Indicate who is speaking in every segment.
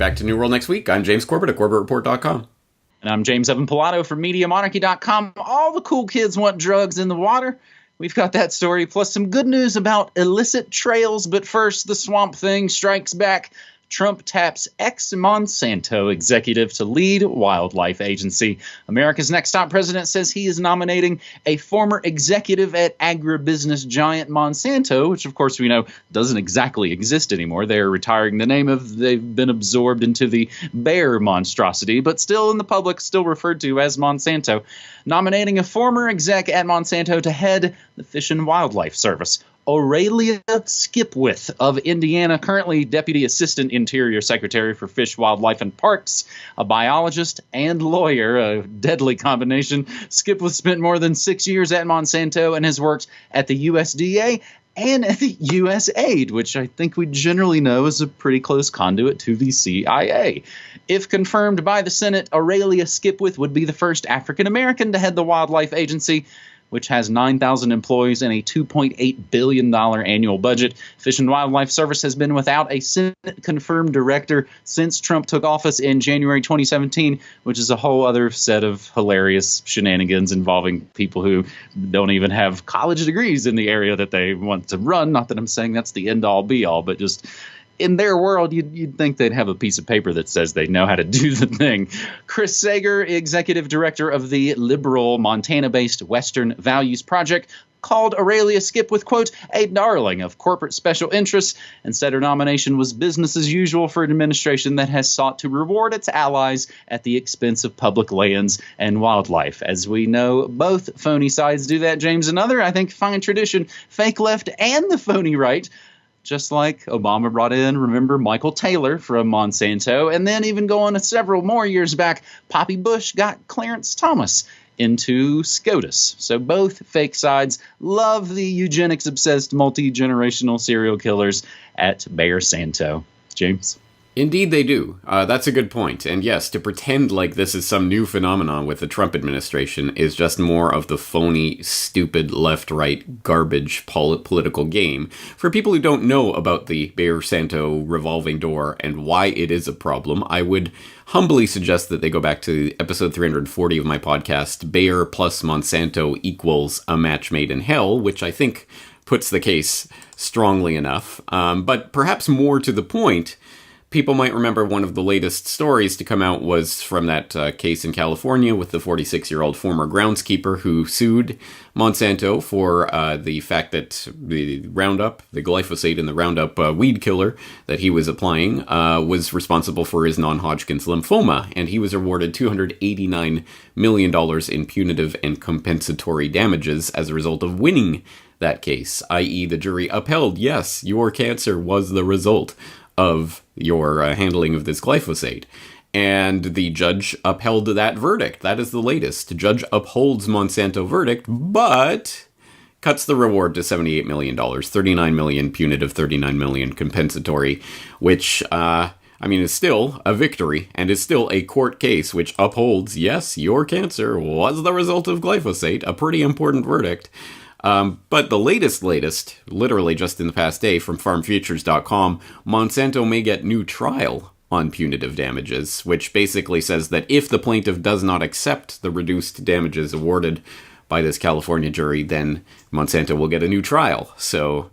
Speaker 1: back to New World next week. I'm James Corbett at CorbettReport.com.
Speaker 2: And I'm James Evan Pilato from MediaMonarchy.com. All the cool kids want drugs in the water. We've got that story, plus some good news about illicit trails. But first, the Swamp Thing strikes back. Trump taps ex-Monsanto executive to lead wildlife agency. America's Next Top president says he is nominating a former executive at agribusiness giant Monsanto, which, of course, we know doesn't exactly exist anymore. They're retiring the name of, they've been absorbed into the Bayer monstrosity, but still in the public, still referred to as Monsanto. Nominating a former exec at Monsanto to head the Fish and Wildlife Service. Aurelia Skipwith of Indiana, currently Deputy Assistant Interior Secretary for Fish, Wildlife, and Parks, a biologist and lawyer, a deadly combination. Skipwith spent more than 6 years at Monsanto and has worked at the USDA and at the USAID, which I think we generally know is a pretty close conduit to the CIA. If confirmed by the Senate, Aurelia Skipwith would be the first African-American to head the Wildlife Agency, which has 9,000 employees and a $2.8 billion annual budget. Fish and Wildlife Service has been without a Senate-confirmed director since Trump took office in January 2017, which is a whole other set of hilarious shenanigans involving people who don't even have college degrees in the area that they want to run. Not that I'm saying that's the end-all, be-all, but just in their world, you'd think they'd have a piece of paper that says they know how to do the thing. Chris Sager, executive director of the liberal Montana-based Western Values Project, called Aurelia Skipwith, quote, a darling of corporate special interests, and said her nomination was business as usual for an administration that has sought to reward its allies at the expense of public lands and wildlife. As we know, both phony sides do that, James. Another, I think, fine tradition, fake left and the phony right. Just like Obama brought in, remember, Michael Taylor from Monsanto. And then even going several more years back, Poppy Bush got Clarence Thomas into SCOTUS. So both fake sides love the eugenics-obsessed multi-generational serial killers at Bayer Santo. James?
Speaker 1: Indeed they do. That's a good point. And yes, to pretend like this is some new phenomenon with the Trump administration is just more of the phony, stupid, left-right garbage political game. For people who don't know about the Bayer Santo revolving door and why it is a problem, I would humbly suggest that they go back to episode 340 of my podcast, Bayer plus Monsanto equals a match made in hell, which I think puts the case strongly enough. But perhaps more to the point, people might remember one of the latest stories to come out was from that case in California with the 46-year-old former groundskeeper who sued Monsanto for the fact that the Roundup, the glyphosate in the Roundup weed killer that he was applying was responsible for his non-Hodgkin's lymphoma, and he was awarded $289 million in punitive and compensatory damages as a result of winning that case, i.e. the jury upheld, yes, your cancer was the result of your handling of this glyphosate. And the judge upheld that verdict. That is the latest. The judge upholds Monsanto verdict, but cuts the reward to $78 million, $39 million punitive, $39 million compensatory, which, is still a victory and is still a court case which upholds, yes, your cancer was the result of glyphosate, a pretty important verdict. But the latest, literally just in the past day from farmfutures.com, Monsanto may get new trial on punitive damages, which basically says that if the plaintiff does not accept the reduced damages awarded by this California jury, then Monsanto will get a new trial. So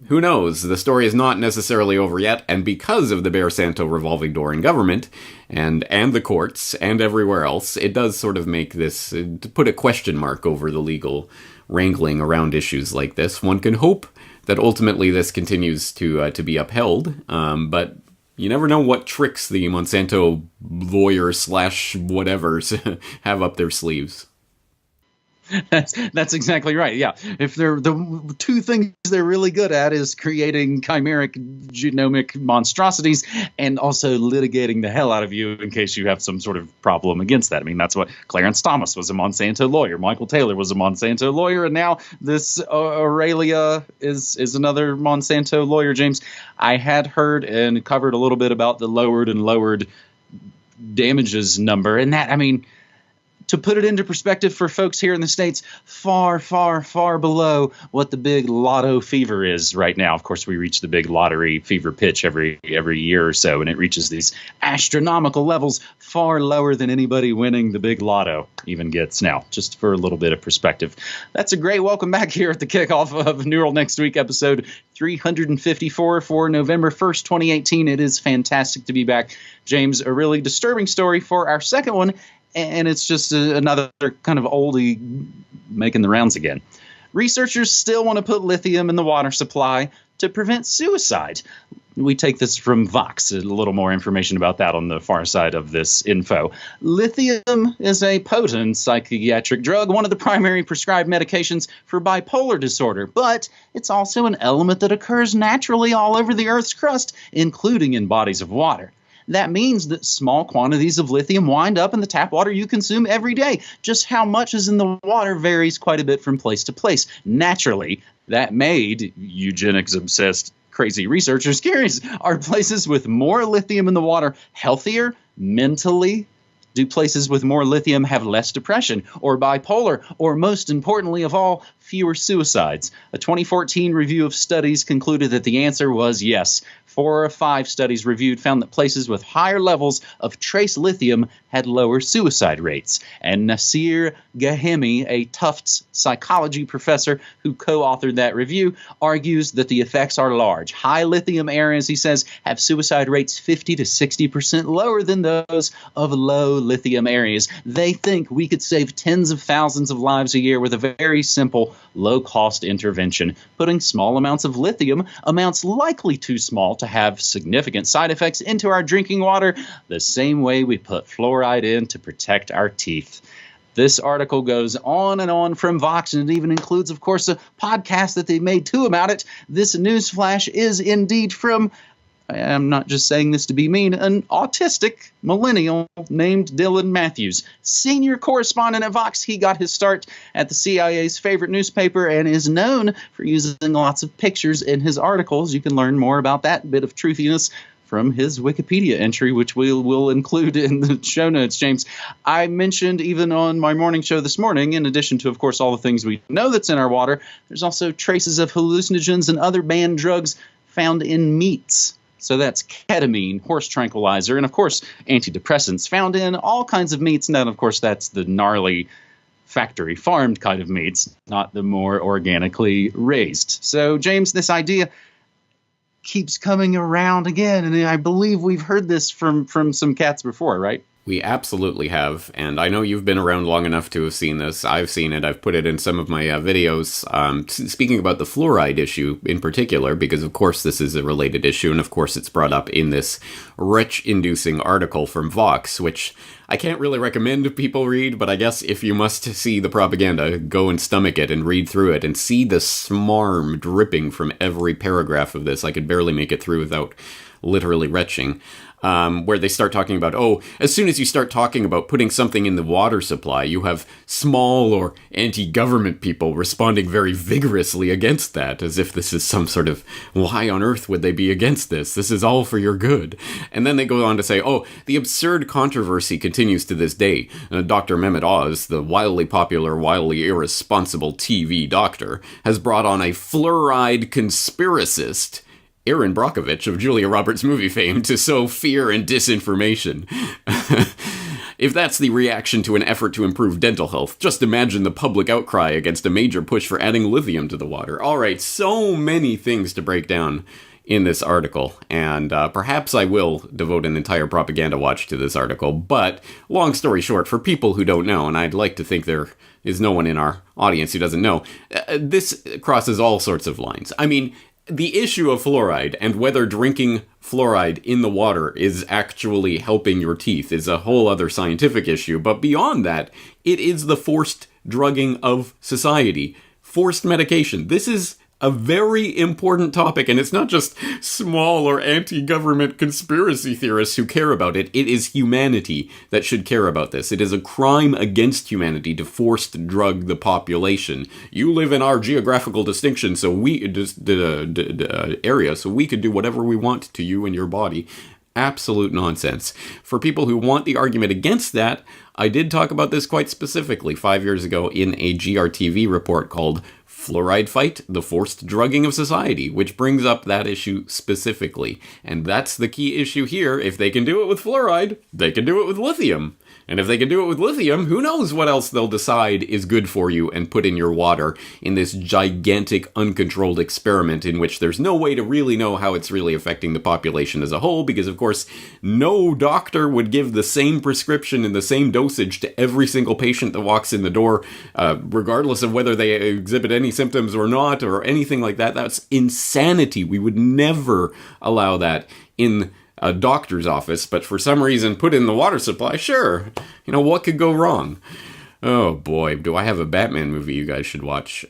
Speaker 1: who knows? The story is not necessarily over yet, and because of the Bayer Santo revolving door in government and the courts and everywhere else, it does sort of make this, to put a question mark over the legal wrangling around issues like this. One can hope that ultimately this continues to be upheld, but you never know what tricks the Monsanto lawyer / whatever's have up their sleeves.
Speaker 2: That's exactly right. Yeah. If they're the two things they're really good at is creating chimeric genomic monstrosities and also litigating the hell out of you in case you have some sort of problem against that. I mean, that's what Clarence Thomas was, a Monsanto lawyer. Michael Taylor was a Monsanto lawyer. And now this Aurelia is another Monsanto lawyer. James, I had heard and covered a little bit about the lowered damages number. And that, To put it into perspective for folks here in the States, far, far, far below what the big lotto fever is right now. Of course, we reach the big lottery fever pitch every year or so, and it reaches these astronomical levels far lower than anybody winning the big lotto even gets now, just for a little bit of perspective. That's a great welcome back here at the kickoff of New World Next Week, episode 354 for November 1st, 2018. It is fantastic to be back. James, a really disturbing story for our second one, and it's just another kind of oldie making the rounds again. Researchers still want to put lithium in the water supply to prevent suicide. We take this from Vox. A little more information about that on the far side of this info. Lithium is a potent psychiatric drug, one of the primary prescribed medications for bipolar disorder, but it's also an element that occurs naturally all over the Earth's crust, including in bodies of water. That means that small quantities of lithium wind up in the tap water you consume every day. Just how much is in the water varies quite a bit from place to place. Naturally, that made eugenics-obsessed crazy researchers curious. Are places with more lithium in the water healthier mentally? Do places with more lithium have less depression or bipolar, or most importantly of all, fewer suicides? A 2014 review of studies concluded that the answer was yes. 4 of 5 studies reviewed found that places with higher levels of trace lithium had lower suicide rates. And Nasir Gahemi, a Tufts psychology professor who co-authored that review, argues that the effects are large. High lithium areas, he says, have suicide rates 50 to 60% lower than those of low lithium areas. They think we could save tens of thousands of lives a year with a very simple, low-cost intervention. Putting small amounts of lithium, amounts likely too small to have significant side effects, into our drinking water, the same way we put fluoride in to protect our teeth. This article goes on and on from Vox, and it even includes, of course, a podcast that they made too about it. This newsflash is indeed from, I'm not just saying this to be mean, an autistic millennial named Dylan Matthews, senior correspondent at Vox. He got his start at the CIA's favorite newspaper and is known for using lots of pictures in his articles. You can learn more about that bit of truthiness from his Wikipedia entry, which we'll include in the show notes, James. I mentioned even on my morning show this morning, in addition to, of course, all the things we know that's in our water, there's also traces of hallucinogens and other banned drugs found in meats. So that's ketamine, horse tranquilizer, and, of course, antidepressants found in all kinds of meats. And then, of course, that's the gnarly factory farmed kind of meats, not the more organically raised. So, James, this idea keeps coming around again, and I believe we've heard this from some cats before, right?
Speaker 1: We absolutely have, and I know you've been around long enough to have seen this. I've seen it. I've put it in some of my videos. Speaking about the fluoride issue in particular, because of course this is a related issue, and of course it's brought up in this retch-inducing article from Vox, which I can't really recommend people read, but I guess if you must see the propaganda, go and stomach it and read through it and see the smarm dripping from every paragraph of this. I could barely make it through without literally retching. Where they start talking about, as soon as you start talking about putting something in the water supply, you have small or anti-government people responding very vigorously against that, as if this is some sort of, why on earth would they be against this? This is all for your good. And then they go on to say, the absurd controversy continues to this day. Dr. Mehmet Oz, the wildly popular, wildly irresponsible TV doctor, has brought on a fluoride conspiracist, Erin Brockovich of Julia Roberts movie fame, to sow fear and disinformation. If that's the reaction to an effort to improve dental health, just imagine the public outcry against a major push for adding lithium to the water. All right, so many things to break down in this article, and perhaps I will devote an entire propaganda watch to this article, but long story short, for people who don't know, and I'd like to think there is no one in our audience who doesn't know, this crosses all sorts of lines. I mean, the issue of fluoride and whether drinking fluoride in the water is actually helping your teeth is a whole other scientific issue. But beyond that, it is the forced drugging of society. Forced medication. This is a very important topic, and it's not just small or anti-government conspiracy theorists who care about it. It is humanity that should care about this. It is a crime against humanity to forced drug the population. You live in our geographical distinction, so area, so we could do whatever we want to you and your body. absolute nonsense. For people who want the argument against that, I did talk about this quite specifically 5 years ago in a GRTV report called Fluoride Fight, the Forced Drugging of Society, which brings up that issue specifically. And that's the key issue here. If they can do it with fluoride, they can do it with lithium. And if they can do it with lithium, who knows what else they'll decide is good for you and put in your water in this gigantic, uncontrolled experiment in which there's no way to really know how it's really affecting the population as a whole, because, of course, no doctor would give the same prescription and the same dosage to every single patient that walks in the door, regardless of whether they exhibit any symptoms or not, or anything like that. That's insanity. We would never allow that in a doctor's office, but for some reason put in the water supply. Sure, what could go wrong? Oh boy, do I have a Batman movie you guys should watch.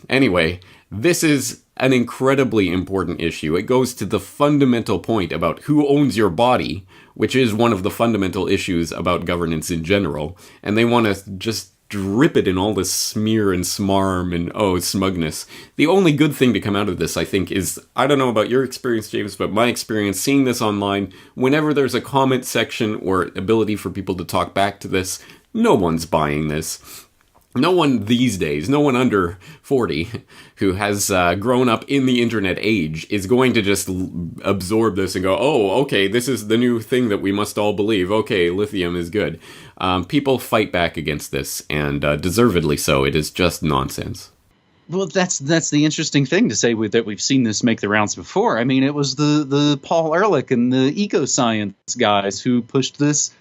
Speaker 1: Anyway, this is an incredibly important issue. It goes to the fundamental point about who owns your body, which is one of the fundamental issues about governance in general, and they want to just drip it in all this smear and smarm and smugness. The only good thing to come out of this, I think, is, I don't know about your experience, James, but my experience seeing this online, whenever there's a comment section or ability for people to talk back to this, no one's buying this. No one these days, no one under 40 who has grown up in the internet age is going to just absorb this and go, oh, okay, this is the new thing that we must all believe. Okay, lithium is good. People fight back against this, and deservedly so. It is just nonsense.
Speaker 2: Well, that's the interesting thing to say that we've seen this make the rounds before. I mean, it was the Paul Ehrlich and the eco-science guys who pushed this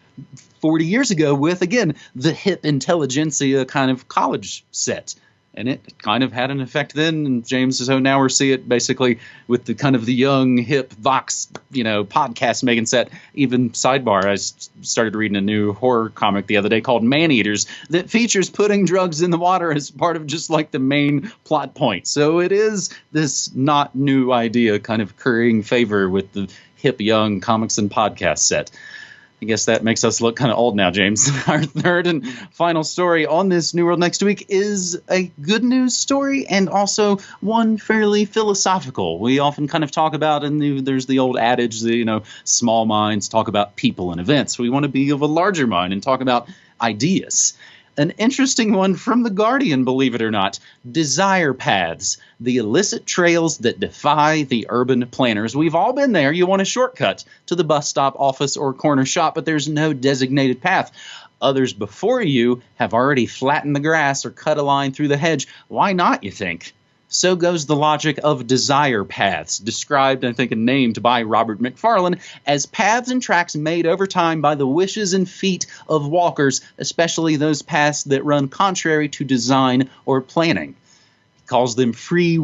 Speaker 2: 40 years ago with, again, the hip intelligentsia kind of college set. And it kind of had an effect then. And James, so now we see it basically with the kind of the young, hip Vox, podcast making set. Even sidebar, I started reading a new horror comic the other day called Man-Eaters that features putting drugs in the water as part of just like the main plot point. So it is this not new idea kind of currying favor with the hip, young comics and podcast set. I guess that makes us look kind of old now, James. Our third and final story on this New World Next Week is a good news story and also one fairly philosophical. We often kind of talk about, and there's the old adage, small minds talk about people and events. We want to be of a larger mind and talk about ideas. An interesting one from The Guardian, believe it or not. Desire paths, the illicit trails that defy the urban planners. We've all been there. You want a shortcut to the bus stop, office, or corner shop, but there's no designated path. Others before you have already flattened the grass or cut a line through the hedge. Why not, you think? So goes the logic of desire paths, described, I think, and named by Robert McFarlane as paths and tracks made over time by the wishes and feet of walkers, especially those paths that run contrary to design or planning. Calls them free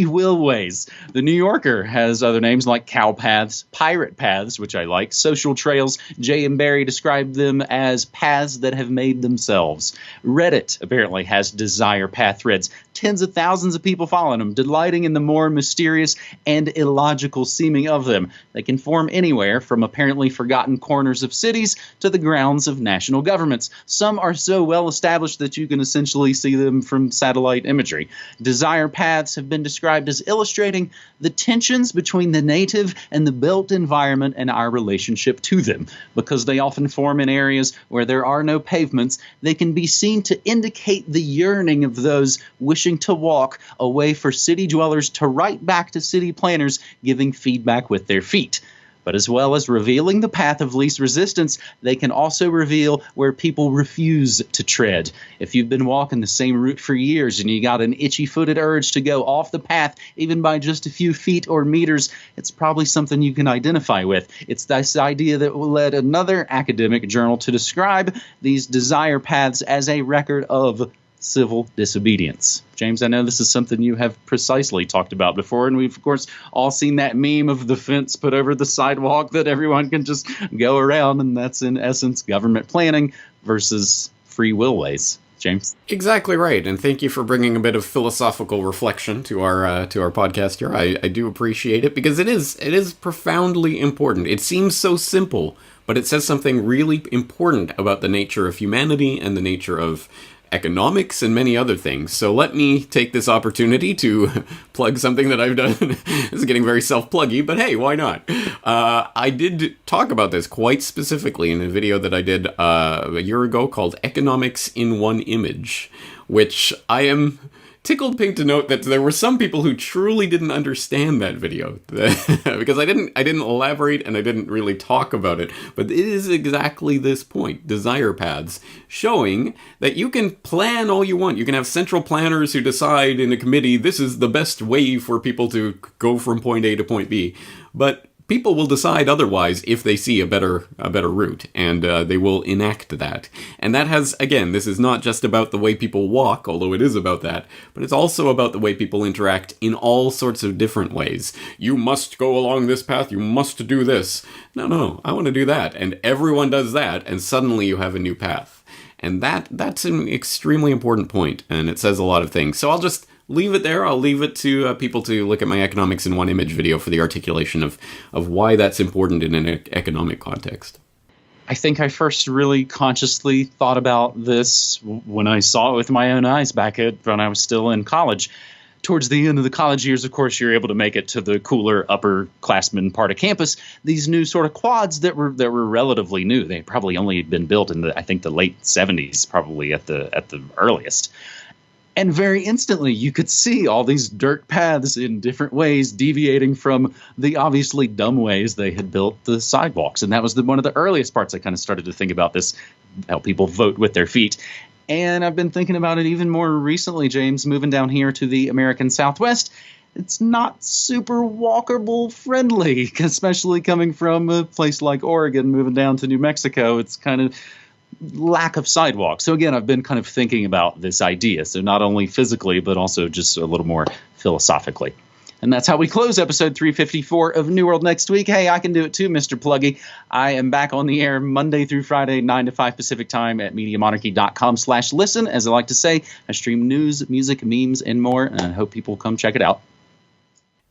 Speaker 2: will ways. The New Yorker has other names like cow paths, pirate paths, which I like, social trails. J.M. Barrie described them as paths that have made themselves. Reddit apparently has desire path threads. Tens of thousands of people following them, delighting in the more mysterious and illogical seeming of them. They can form anywhere from apparently forgotten corners of cities to the grounds of national governments. Some are so well established that you can essentially see them from satellite imagery. Desire paths have been described as illustrating the tensions between the native and the built environment and our relationship to them. Because they often form in areas where there are no pavements, they can be seen to indicate the yearning of those wishing to walk a way for city dwellers to write back to city planners, giving feedback with their feet. But as well as revealing the path of least resistance, they can also reveal where people refuse to tread. If you've been walking the same route for years and you got an itchy-footed urge to go off the path, even by just a few feet or meters, it's probably something you can identify with. It's this idea that led another academic journal to describe these desire paths as a record of civil disobedience. James, I know this is something you have precisely talked about before, and we've, of course, all seen that meme of the fence put over the sidewalk that everyone can just go around, and that's, in essence, government planning versus free will ways. James?
Speaker 1: Exactly right, and thank you for bringing a bit of philosophical reflection to our podcast here. I do appreciate it, because it is profoundly important. It seems so simple, but it says something really important about the nature of humanity and the nature of economics and many other things. So let me take this opportunity to plug something that I've done. This is getting very self-pluggy, but hey, why not? I did talk about this quite specifically in a video that I did a year ago called Economics in One Image, which I am tickled pink to note that there were some people who truly didn't understand that video because I didn't elaborate and I didn't really talk about it. But it is exactly this point: desire paths, showing that you can plan all you want. You can have central planners who decide in a committee this is the best way for people to go from point A to point B, but people will decide otherwise if they see a better route, and they will enact that. And that has, again, this is not just about the way people walk, although it is about that, but it's also about the way people interact in all sorts of different ways. You must go along this path, you must do this. No, I want to do that. And everyone does that, and suddenly you have a new path. And that's an extremely important point, and it says a lot of things. So I'll just leave it there. I'll leave it to people to look at my Economics in One Image video for the articulation of why that's important in an economic context.
Speaker 2: I think I first really consciously thought about this when I saw it with my own eyes back when I was still in college. Towards the end of the college years, of course, you're able to make it to the cooler upperclassmen part of campus. These new sort of quads that were relatively new. They probably only been built in the late 70s, probably at the earliest. And very instantly, you could see all these dirt paths in different ways, deviating from the obviously dumb ways they had built the sidewalks. And that was one of the earliest parts I kind of started to think about this, how people vote with their feet. And I've been thinking about it even more recently, James, moving down here to the American Southwest. It's not super walkable friendly, especially coming from a place like Oregon, moving down to New Mexico. It's kind of lack of sidewalks. So again, I've been kind of thinking about this idea. So not only physically, but also just a little more philosophically. And that's how we close episode 354 of New World Next Week. Hey, I can do it too, Mr. Pluggy. I am back on the air Monday through Friday, 9 to 5 Pacific time at MediaMonarchy.com/listen. As I like to say, I stream news, music, memes, and more. And I hope people come check it out.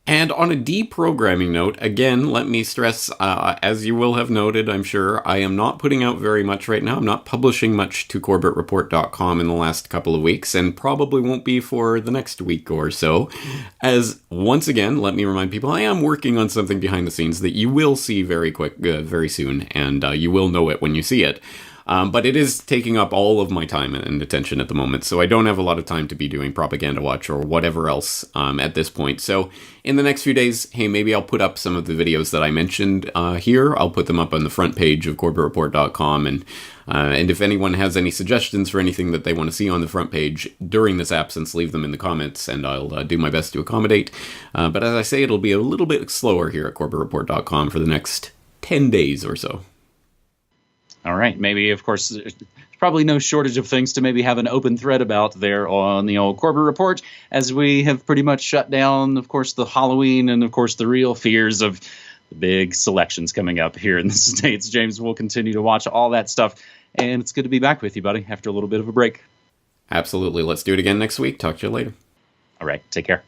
Speaker 1: And on a deprogramming note, again, let me stress, as you will have noted, I'm sure, I am not putting out very much right now. I'm not publishing much to CorbettReport.com in the last couple of weeks, and probably won't be for the next week or so. As, once again, let me remind people, I am working on something behind the scenes that you will see very soon, and you will know it when you see it. But it is taking up all of my time and attention at the moment, so I don't have a lot of time to be doing Propaganda Watch or whatever else at this point. So in the next few days, hey, maybe I'll put up some of the videos that I mentioned here. I'll put them up on the front page of CorbettReport.com, and if anyone has any suggestions for anything that they want to see on the front page during this absence, leave them in the comments, and I'll do my best to accommodate. But as I say, it'll be a little bit slower here at CorbettReport.com for the next 10 days or so.
Speaker 2: All right. Maybe, of course, there's probably no shortage of things to maybe have an open thread about there on the old Corbett Report, as we have pretty much shut down, of course, the Halloween and, of course, the real fears of the big selections coming up here in the States. James will continue to watch all that stuff, and it's good to be back with you, buddy, after a little bit of a break.
Speaker 1: Absolutely. Let's do it again next week. Talk to you later.
Speaker 2: All right. Take care.